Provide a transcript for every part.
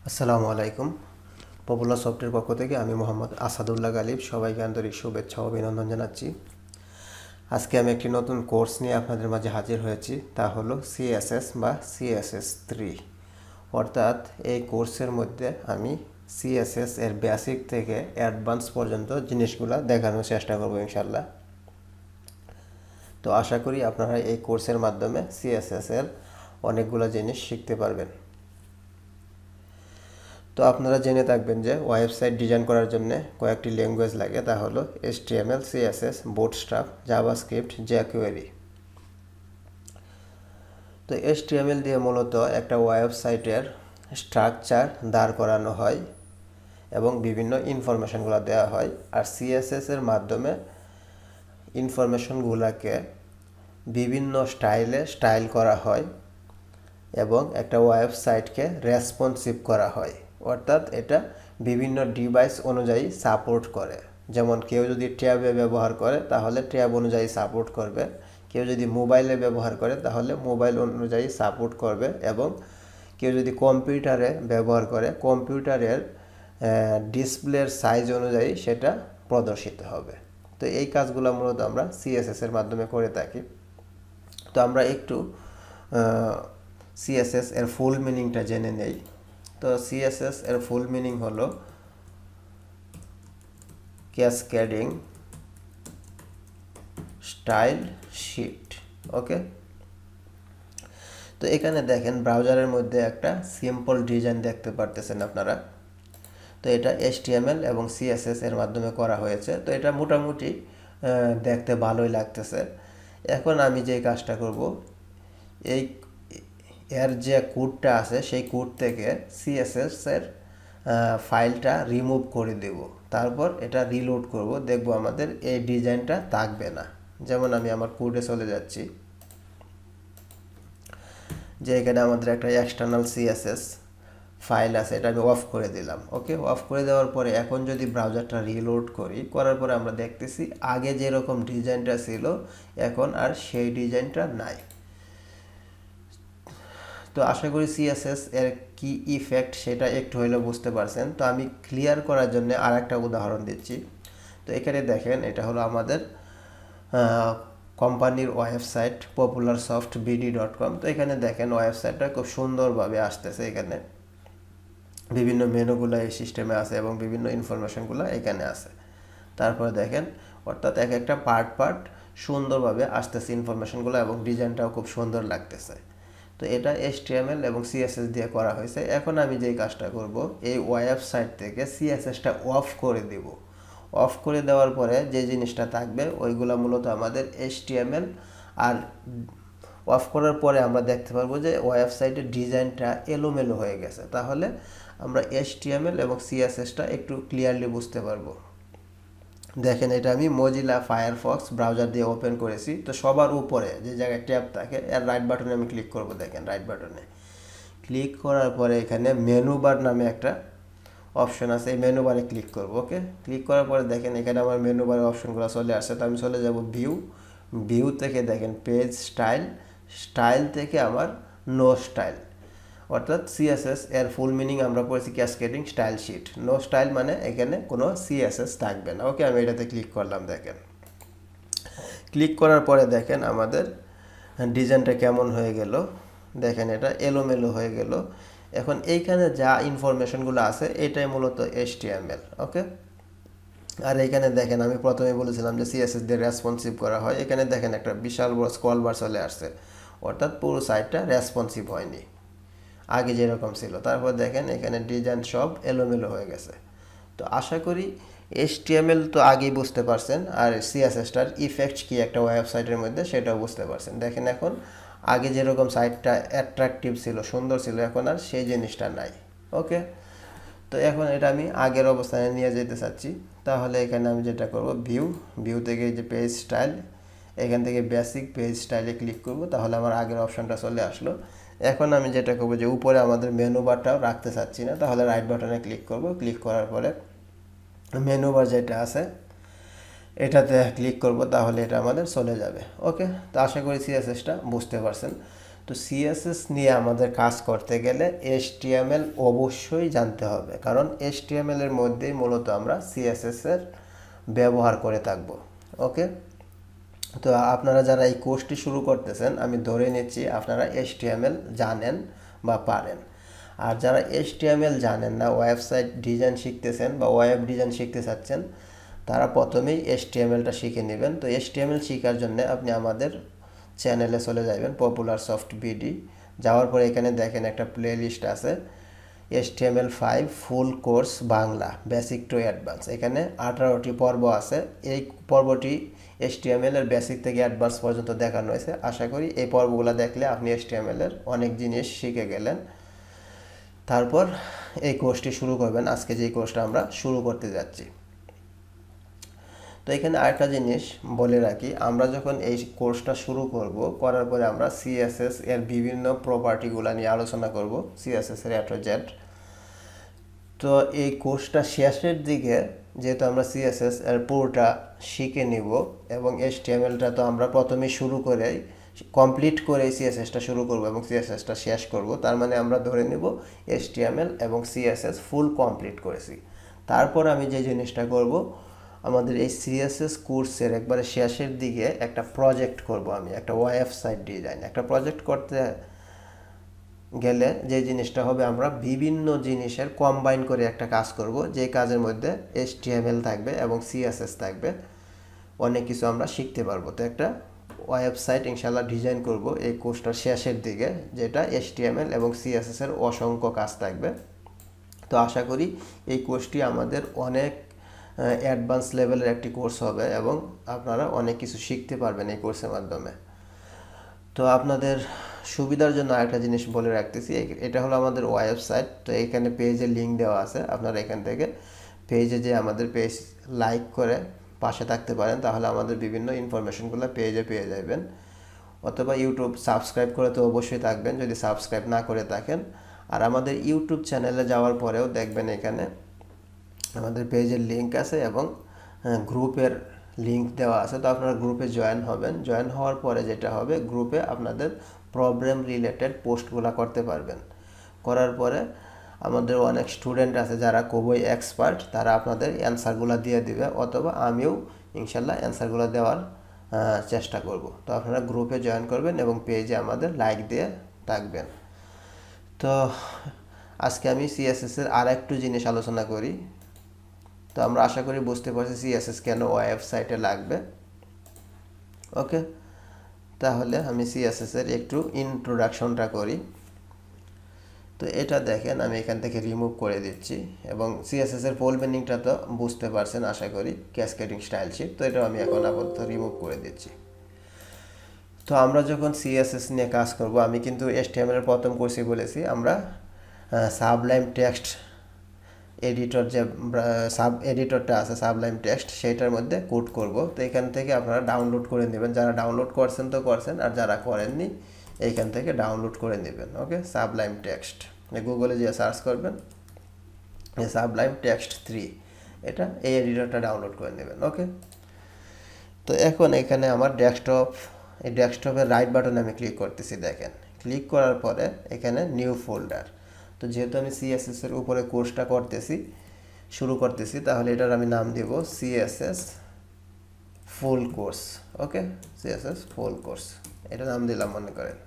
আসসালামু আলাইকুম। Popular software পক্ষ থেকে আমি মোহাম্মদ আসাদুল্লাহ গালিব সবাইকে আন্তরিক শুভেচ্ছা ও অভিনন্দন জানাচ্ছি। আজকে আমি একটি নতুন কোর্স নিয়ে আপনাদের মাঝে হাজির হয়েছি, তা হলো সিএসএস বা সিএসএস 3। অর্থাৎ এই কোর্সের মধ্যে আমি সিএসএস এর বেসিক থেকে অ্যাডভান্স পর্যন্ত জিনিসগুলো দেখানোর চেষ্টা করব ইনশাল্লাহ। তো আশা করি আপনারা এই কোর্সের মাধ্যমে সিএসএস এর অনেকগুলো জিনিস শিখতে পারবেন। তো আপনারা জেনে থাকবেন যে ওয়েবসাইট ডিজাইন করার জন্য কয়েকটি ল্যাঙ্গুয়েজ লাগে, তা হলো HTML, CSS, bootstrap, JavaScript, jQuery। তো HTML দিয়ে মূলত একটা ওয়েবসাইটের স্ট্রাকচার দাঁড় করানো হয় এবং বিভিন্ন ইনফরমেশনগুলো দেওয়া হয়, আর CSS এর মাধ্যমে ইনফরমেশনগুলোকে বিভিন্ন স্টাইল করা হয় এবং একটা ওয়েবসাইটকে রেসপন্সিভ করা হয়। অর্থাৎ এটা বিভিন্ন ডিভাইস অনুযায়ী সাপোর্ট করে। যেমন কেউ যদি ট্যাবে ব্যবহার করে তাহলে ট্যাব অনুযায়ী সাপোর্ট করবে, কেউ যদি মোবাইলে ব্যবহার করে তাহলে মোবাইল অনুযায়ী সাপোর্ট করবে, এবং কেউ যদি কম্পিউটারে ব্যবহার করে কম্পিউটারের ডিসপ্লের সাইজ অনুযায়ী সেটা প্রদর্শিত হবে। তো এই কাজগুলো মূলত আমরা সিএসএস এর মাধ্যমে করে থাকি। তো আমরা একটু সিএসএস এর ফুল মিনিংটা জেনে নেই। তো সিএসএস এর ফুল মিনিং হলো ক্যাসকেডিং স্টাইল শিট। ওকে, তো এখানে দেখেন ব্রাউজারের মধ্যে একটা সিম্পল ডিজাইন দেখতে পারতেছেন আপনারা। তো এটা HTML এবং CSS এর মাধ্যমে করা হয়েছে। তো এটা মোটামুটি দেখতে ভালোই লাগতেছে। এখন আমি যে কাজটা করব, এর যে কোডটা আছে সেই কোড থেকে CSS এর ফাইলটা রিমুভ করে দেব, তারপর এটা রিলোড করব, দেখব আমাদের এই ডিজাইনটা থাকবে না। যেমন আমি আমার কোডে চলে যাচ্ছি, যে এখানে আমাদের একটা এক্সটার্নাল CSS ফাইল আছে, এটা আমি অফ করে দিলাম। ওকে, অফ করে দেওয়ার পরে এখন যদি ব্রাউজারটা রিলোড করার পরে আমরা দেখতেছি আগে যেরকম ডিজাইনটা ছিল এখন আর সেই ডিজাইনটা নাই। তো আশা করি সিএসএস এর কি ইফেক্ট সেটা একটু হলেও বুঝতে পারছেন। তো আমি ক্লিয়ার করার জন্য আর একটা উদাহরণ দিচ্ছি। তো এখানে দেখেন এটা হলো আমাদের কোম্পানির ওয়েবসাইট popularsoftbd.com। তো এখানে দেখেন ওয়েবসাইটটা খুব সুন্দরভাবে আসতেছে। এখানে বিভিন্ন মেনুগুলো এই সিস্টেমে আছে এবং বিভিন্ন ইনফরমেশনগুলো এখানে আছে। তারপরে দেখেন অর্থাৎ এক একটা পার্ট সুন্দরভাবে আসতেছে ইনফরমেশনগুলো, এবং ডিজাইনটাও খুব সুন্দর লাগতেছে। তো এটা HTML এবং CSS দিয়ে করা হয়েছে। এখন আমি যেই কাজটা করব, এই ওয়েবসাইট থেকে CSSটা অফ করে দেব। অফ করে দেওয়ার পরে যে জিনিসটা থাকবে ওইগুলো মূলত আমাদের HTML, আর অফ করার পরে আমরা দেখতে পারবো যে ওয়েবসাইটের ডিজাইনটা এলোমেলো হয়ে গেছে। তাহলে আমরা HTML এবং CSSটা একটু ক্লিয়ারলি বুঝতে পারবো। দেখেন এটা আমি মজিলা ফায়ারফক্স ব্রাউজার দিয়ে ওপেন করেছি। তো সবার উপরে যে জায়গায় ট্যাব থাকে এর রাইট বাটনে আমি ক্লিক করব। দেখেন রাইট বাটনে ক্লিক করার পরে এখানে মেনু বার নামে একটা অপশন আছে, এই মেনু বারে ক্লিক করব। ওকে, ক্লিক করার পরে দেখেন এখানে আমার মেনু বারের অপশনগুলো চলে আসছে। তো আমি চলে যাব ভিউ থেকে দেখেন পেজ স্টাইল থেকে আমার নো স্টাইল। অর্থাৎ সিএসএস এর ফুল মিনিং আমরা পড়েছি cascading style sheet. No style মানে এখানে কোনো সিএসএস থাকবে না। ওকে, আমি এটাতে ক্লিক করলাম। দেখেন ক্লিক করার পরে দেখেন আমাদের ডিজাইনটা কেমন হয়ে গেল। দেখেন এটা এলোমেলো হয়ে গেল। এখন এইখানে যা ইনফরমেশনগুলো আছে এটাই মূলত HTML। ওকে, আর এখানে দেখেন আমি প্রথমে বলেছিলাম যে CSS দিয়ে রেসপন্সিভ করা হয়। এখানে দেখেন একটা বিশাল বড় স্ক্রল বার চলে আসছে, অর্থাৎ পুরো সাইটটা রেসপন্সিভ হয়নি আগে যেরকম ছিল। তারপর দেখেন এখানে ডিজাইন সব এলোমেলো হয়ে গেছে। তো আশা করি HTML তো আগেই বুঝতে পারছেন, আর CSSটার ইফেক্ট কি একটা ওয়েবসাইটের মধ্যে সেটাও বুঝতে পারছেন। দেখেন এখন আগে যেরকম সাইটটা অ্যাট্রাকটিভ ছিল, সুন্দর ছিল, এখন আর সেই জিনিসটা নাই। ওকে, তো এখন এটা আমি আগের অবস্থানে নিয়ে যেতে চাচ্ছি। তাহলে এখানে আমি যেটা করব, ভিউ থেকে যে পেজ স্টাইল, এখান থেকে বেসিক পেজ স্টাইলে ক্লিক করব। তাহলে আমার আগের অপশনটা চলে আসলো। এখন আমি যেটা করব যে উপরে আমাদের মেনু বারটাও রাখতে চাচ্ছি না, তাহলে রাইট বাটনে ক্লিক করব। ক্লিক করার পরে মেনু বার যেটা আছে এটাতে ক্লিক করব, তাহলে এটা আমাদের চলে যাবে। ওকে, তো আশা করি সিএসএসটা বুঝতে পারছেন। তো সিএসএস নিয়ে আমাদের কাজ করতে গেলে এইচটিএমএল অবশ্যই জানতে হবে, কারণ এইচটিএমএল এর মধ্যেই মূলত আমরা সিএসএস এর ব্যবহার করে থাকব। ওকে, তো আপনারা যারা এই কোর্সটি শুরু করতেছেন, আমি ধরে নিচ্ছি আপনারা এইচটিএমএল জানেন বা পারেন। আর যারা এইচটিএমএল জানেন না, ওয়েবসাইট ডিজাইন শিখতেছেন বা ওয়েব ডিজাইন শিখতে চাচ্ছেন, তারা প্রথমেই এইচটিএমএলটা শিখে নেবেন। তো এইচটিএমএল শেখার জন্য আপনি আমাদের চ্যানেলে চলে যাবেন, পপুলার সফট বিডি। যাওয়ার পরে এখানে দেখেন একটা প্লে লিস্ট আছে, HTML5 full course Bangla basic to advance. এখানে 18টি পর্ব আছে। এই পর্বটি HTML এর বেসিক থেকে অ্যাডভান্স পর্যন্ত দেখানো হয়েছে। আশা করি এই পর্বগুলো দেখলে আপনি HTML এর অনেক জিনিস শিখে গেলেন। তারপর এই কোর্সটি শুরু করবেন, আজকে যে কোর্সটা আমরা শুরু করতে যাচ্ছি। তো এখানে আরেকটা জিনিস বলে রাখি, আমরা যখন এই কোর্সটা শুরু করব, করার পরে আমরা সিএসএস এর বিভিন্ন প্রপার্টিগুলো নিয়ে আলোচনা করব, সিএসএস এর A to Z। তো এই কোর্সটা শেষের দিকে যেহেতু আমরা সিএসএস এর পুরোটা শিখে নিব এবং এইচটিএমএলটা তো আমরা প্রথমেই শুরু করে কমপ্লিট করে সিএসএসটা শুরু করব এবং সিএসএসটা শেষ করব, তার মানে আমরা ধরে নিব এইচটিএমএল এবং সিএসএস ফুল কমপ্লিট করেছি। তারপর আমি যে জিনিসটা করব, আমাদের এই সিএসএস কোর্সের একবারে শেষের দিকে একটা প্রজেক্ট করব। আমি একটা ওয়েবসাইট ডিজাইন একটা প্রজেক্ট করতে গেলে যে জিনিসটা হবে, আমরা বিভিন্ন জিনিসের কম্বাইন করে একটা কাজ করব, যে কাজের মধ্যে এইচটিএমএল থাকবে এবং সিএসএস থাকবে, অনেক কিছু আমরা শিখতে পারবো। তো একটা ওয়েবসাইট ইনশাআল্লাহ ডিজাইন করব এই কোর্সটার শেষের দিকে, যেটা এইচটিএমএল এবং সিএসএস এর অসংখ্য কাজ থাকবে। তো আশা করি এই কোর্সটি আমাদের অনেক অ্যাডভান্স লেভেলের একটি কোর্স হবে এবং আপনারা অনেক কিছু শিখতে পারবেন এই কোর্সের মাধ্যমে। তো আপনাদের সুবিধার জন্য আরেকটা জিনিস বলে রাখতেছি, এটা হলো আমাদের ওয়েবসাইট। তো এখানে পেজের লিঙ্ক দেওয়া আছে, আপনারা এখান থেকে পেজে যে আমাদের পেজ লাইক করে পাশে থাকতে পারেন, তাহলে আমাদের বিভিন্ন ইনফরমেশনগুলো পেজে পেয়ে যাবেন। অথবা ইউটিউব সাবস্ক্রাইব করে তো অবশ্যই থাকবেন যদি সাবস্ক্রাইব না করে থাকেন। আর আমাদের ইউটিউব চ্যানেলে যাওয়ার পরেও দেখবেন এখানে আমাদের পেজের লিঙ্ক আছে এবং গ্রুপের লিঙ্ক দেওয়া আছে। তো আপনারা গ্রুপে জয়েন হবেন। জয়েন হওয়ার পরে যেটা হবে, গ্রুপে আপনাদের প্রবলেম রিলেটেড পোস্টগুলো করতে পারবেন। করার পরে আমাদের অনেক স্টুডেন্ট আছে যারা খুবই এক্সপার্ট, তারা আপনাদের অ্যান্সারগুলো দিয়ে দিবে, অথবা আমিও ইনশাল্লাহ অ্যান্সারগুলো দেওয়ার চেষ্টা করব। তো আপনারা গ্রুপে জয়েন করবেন এবং পেজে আমাদের লাইক দিয়ে থাকবেন। তো আজকে আমি সিএসএস এর আর একটু জিনিস আলোচনা করি। তো আমরা আশা করি বুঝতে পারছি সিএসএস কেন ওয়েবসাইটে লাগবে। ওকে, তাহলে আমি সিএসএস এর একটু ইন্ট্রোডাকশনটা করি। তো এটা দেখেন আমি এখান থেকে রিমুভ করে দিচ্ছি এবং সিএসএস এর ফুল মিনিংটা তো বুঝতে পারছেন আশা করি, ক্যাসকেডিং স্টাইল শিট। তো এটা আমি এখন আপাতত রিমুভ করে দিচ্ছি। তো আমরা যখন সিএসএস নিয়ে কাজ করব, আমি কিন্তু এইচটিএমএল এর প্রথম কোর্সে বলেছি আমরা সাবলাইম টেক্সট এডিটর, যে সাব এডিটরটা আছে সাবলাইম টেক্সট, সেইটার মধ্যে কোড করব। তো এখান থেকে আপনারা ডাউনলোড করে নেবেন, যারা ডাউনলোড করছেন তো করছেন, আর যারা করেননি এইখান থেকে ডাউনলোড করে নেবেন। ওকে, সাবলাইম টেক্সট গুগলে যে সার্চ করবেন সাবলাইম টেক্সট 3, এটা এই এডিটরটা ডাউনলোড করে নেবেন। ওকে, তো এখন এখানে আমার এই ডেস্কটপের রাইট বাটনে আমি ক্লিক করতেছি। দেখেন, ক্লিক করার পরে এখানে নিউ ফোল্ডার। তো যেহেতু আমি সিএসএস এর উপরে কোর্সটা শুরু করতেছি, তাহলে এটার আমি নাম দিব সিএসএস ফুল কোর্স। ওকে, সিএসএস ফুল কোর্স এটা নাম দিলাম মনে করেন।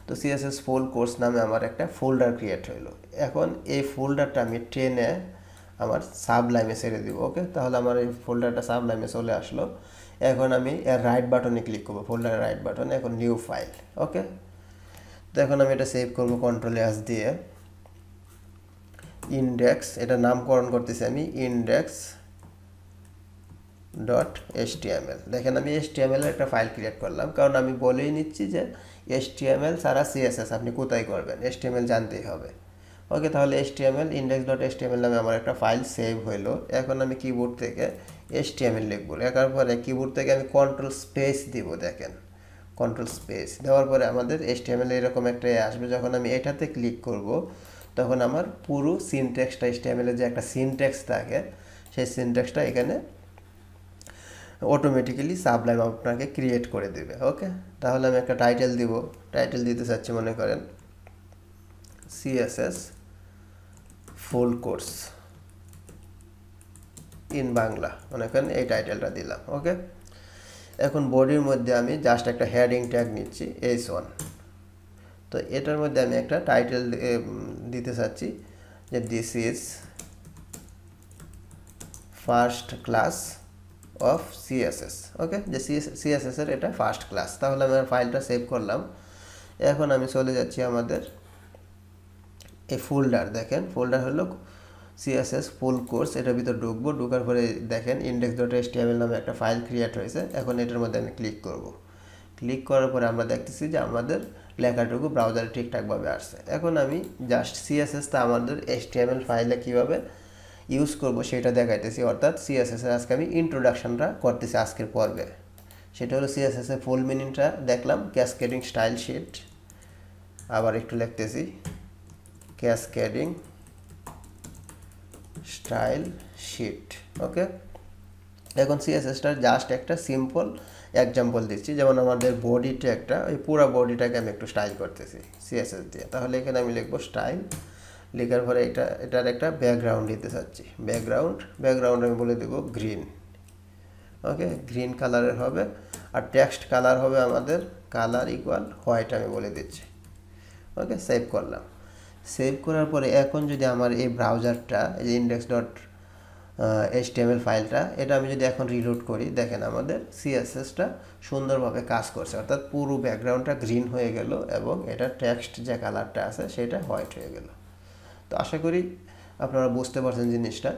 তো সিএসএস ফুল কোর্স নামে আমার একটা ফোল্ডার ক্রিয়েট হইলো। এখন এই ফোল্ডারটা আমি টেনে আমার সাবলাইমে ছেড়ে দিব। ওকে, তাহলে আমার এই ফোল্ডারটা সাবলাইমে চলে আসলো। এখন আমি এর রাইট বাটনে ক্লিক করবো, ফোল্ডারের রাইট বাটনে, এখন নিউ ফাইল। ওকে, তো এখন আমি এটা সেভ করবো কন্ট্রোল-S দিয়ে। ইন্ডেক্স, এটা নামকরণ করতেছি আমি index.html। দেখেন আমি HTML এর একটা ফাইল ক্রিয়েট করলাম, কারণ আমি বলেই নিচ্ছি যে HTML ছাড়া CSS আপনি কোথায় করবেন, HTML জানতেই হবে। ওকে, তাহলে HTML index.html নামে আমার একটা ফাইল সেভ হইলো। এখন আমি কিবোর্ড থেকে HTML লিখবো, লেখার পরে কিবোর্ড থেকে আমি কন্ট্রোল স্পেস দিব। দেখেন, কন্ট্রোল স্পেস দেওয়ার পরে আমাদের HTML এরকম একটা আসবে। যখন আমি এটাতে ক্লিক করব, তখন আমার পুরো সিনট্যাক্সটা, HTML এর যে একটা সিনট্যাক্স থাকে, সেই সিনট্যাক্সটা এখানে অটোমেটিক্যালি সাবলাইম আপনাকে ক্রিয়েট করে দেবে। ওকে, তাহলে আমি একটা টাইটেল দিব। টাইটেল দিতে চাচ্ছি মনে করেন CSS full course in Bangla, মনে করেন এই টাইটেলটা দিলাম। ওকে, এখন বডির মধ্যে আমি জাস্ট একটা হেডিং ট্যাগ নিচ্ছি H1। তো এটার মধ্যে আমি একটা টাইটেল দিতে চাচ্ছি যে this is first class of CSS। ওকে, যে CSS এর এটা ফার্স্ট ক্লাস। তাহলে আমি ফাইলটা সেভ করলাম। এখন আমি চলে যাচ্ছি আমাদের এই ফোল্ডার, দেখেন ফোল্ডার হলো CSS ফুল কোর্স, এটার ভিতর ঢুকবো। ঢোকার পরে দেখেন index.html নামে একটা ফাইল ক্রিয়েট হয়েছে। এখন এটার মধ্যে আমি ক্লিক করব। ক্লিক করার পরে আমরা দেখতেছি যে আমাদের লেখাটুকু ব্রাউজারে ঠিকঠাকভাবে আসছে। এখন আমি জাস্ট CSSটা আমাদের HTML ফাইলে কীভাবে ইউজ করব সেটা দেখাইতেছি, অর্থাৎ CSS এর আজকে আমি ইন্ট্রোডাকশনটা করতেছি আজকের পর্বে। সেটা হলো CSS এর ফুল মিনিংটা দেখলাম, ক্যাসকেডিং স্টাইল শিট। আবার একটু লিখতেছি ক্যাসকেডিং স্টাইল শিট। ওকে, এখন CSSটার জাস্ট একটা সিম্পল এক্সাম্পল দিচ্ছি, যেমন আমাদের বডিটা একটা, ওই পুরো বডিটাকে আমি একটু স্টাইল করতেছি CSS দিয়ে। তাহলে এখানে আমি লিখবো স্টাইল, লেখার পরে এটার একটা ব্যাকগ্রাউন্ড দিতে চাচ্ছি। ব্যাকগ্রাউন্ড আমি বলে দেবো গ্রিন। ওকে, গ্রিন কালারের হবে। আর টেক্সট কালার হবে আমাদের কালার ইকুয়াল হোয়াইট আমি বলে দিচ্ছি। ওকে, সেভ করলাম। সেভ করার পরে এখন যদি আমার এই ব্রাউজারটা, এই যে index.html ফাইলটা, এটা আমি যদি এখন রিলোড করি, দেখেন আমাদের CSSটা সুন্দরভাবে কাজ করছে, অর্থাৎ পুরো ব্যাকগ্রাউন্ডটা গ্রিন হয়ে গেল এবং এটা টেক্সট যে কালারটা আছে সেটা হোয়াইট হয়ে গেল। তো আশা করি আপনারা বুঝতে পারছেন জিনিসটা।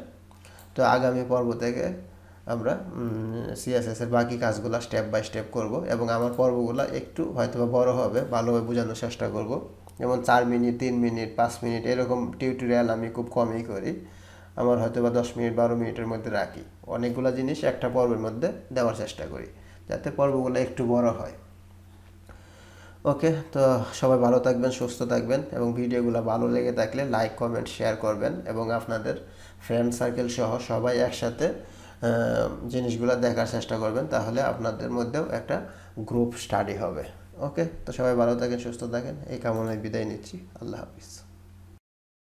তো আগামী পর্ব থেকে আমরা CSS এর বাকি কাজগুলো স্টেপ বাই স্টেপ করব এবং আমার পর্বগুলো একটু হয়তো বড় হবে, ভালোভাবে বোঝানোর চেষ্টা করব। যেমন 4 মিনিট, 3 মিনিট, 5 মিনিট এরকম টিউটোরিয়াল আমি খুব কমই করি। আমার হয়তো বা 10 মিনিট 12 মিনিটের মধ্যে রাখি। অনেকগুলো জিনিস একটা পর্বের মধ্যে দেওয়ার চেষ্টা করি যাতে পর্বগুলো একটু বড় হয়। ওকে, তো সবাই ভালো থাকবেন, সুস্থ থাকবেন এবং ভিডিওগুলো ভালো লেগে থাকলে লাইক কমেন্ট শেয়ার করবেন এবং আপনাদের ফ্রেন্ড সার্কেল সহ সবাই একসাথে জিনিসগুলো দেখার চেষ্টা করবেন, তাহলে আপনাদের মধ্যেও একটা গ্রুপ স্টাডি হবে। ওকে, তো সবাই ভালো থাকেন, সুস্থ থাকেন, এই কামনায় বিদায় নিচ্ছি। আল্লাহ হাফিজ।